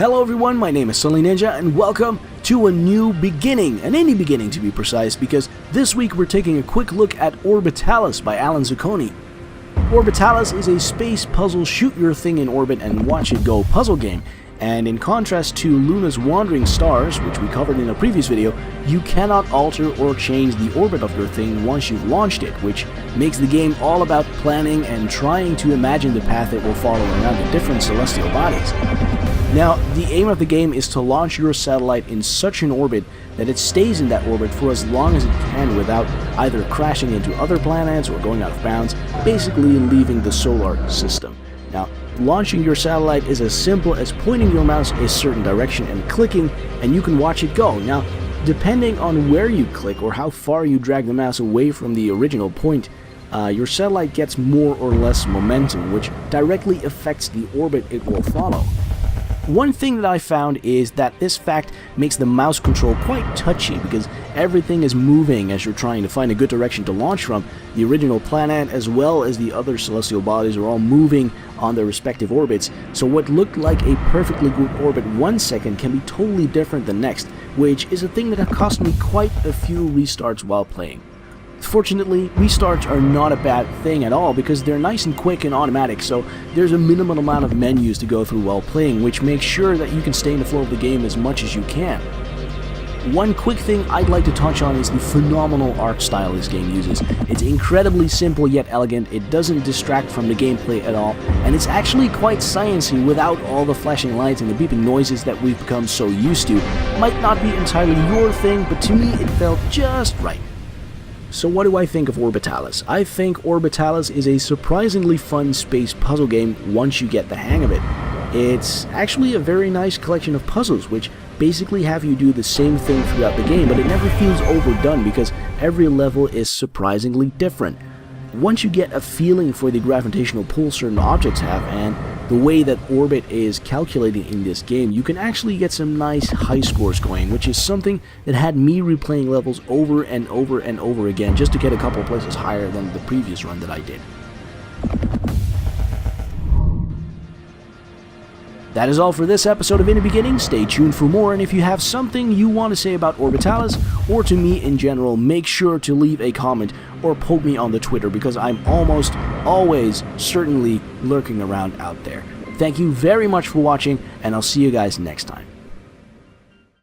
Hello everyone, my name is SuddenlyNinja and welcome to a new beginning, an indie beginning to be precise, because this week we're taking a quick look at 0RBITALIS by Alan Zucconi. 0RBITALIS is a space puzzle shoot your thing in orbit and watch it go puzzle game, and in contrast to Luna's Wandering Stars, which we covered in a previous video, you cannot alter or change the orbit of your thing once you've launched it, which makes the game all about planning and trying to imagine the path it will follow around the different celestial bodies. Now, the aim of the game is to launch your satellite in such an orbit that it stays in that orbit for as long as it can without either crashing into other planets or going out of bounds, basically leaving the solar system. Now, launching your satellite is as simple as pointing your mouse a certain direction and clicking, and you can watch it go. Now, depending on where you click or how far you drag the mouse away from the original point, your satellite gets more or less momentum, which directly affects the orbit it will follow. One thing that I found is that this fact makes the mouse control quite touchy because everything is moving as you're trying to find a good direction to launch from. The original planet as well as the other celestial bodies are all moving on their respective orbits, so what looked like a perfectly good orbit 1 second can be totally different the next, which is a thing that cost me quite a few restarts while playing. Fortunately, restarts are not a bad thing at all because they're nice and quick and automatic, so there's a minimal amount of menus to go through while playing, which makes sure that you can stay in the flow of the game as much as you can. One quick thing I'd like to touch on is the phenomenal art style this game uses. It's incredibly simple yet elegant, it doesn't distract from the gameplay at all, and it's actually quite sciencey without all the flashing lights and the beeping noises that we've become so used to. Might not be entirely your thing, but to me it felt just right. So what do I think of 0RBITALIS? I think 0RBITALIS is a surprisingly fun space puzzle game once you get the hang of it. It's actually a very nice collection of puzzles which basically have you do the same thing throughout the game, but it never feels overdone because every level is surprisingly different. Once you get a feeling for the gravitational pull certain objects have and the way that orbit is calculated in this game, you can actually get some nice high scores going, which is something that had me replaying levels over and over and over again just to get a couple places higher than the previous run that I did. That is all for this episode of In the Beginning. Stay tuned for more, and if you have something you want to say about 0RBITALIS or to me in general, make sure to leave a comment or poke me on the Twitter because I'm almost always certainly lurking around out there. Thank you very much for watching, and I'll see you guys next time.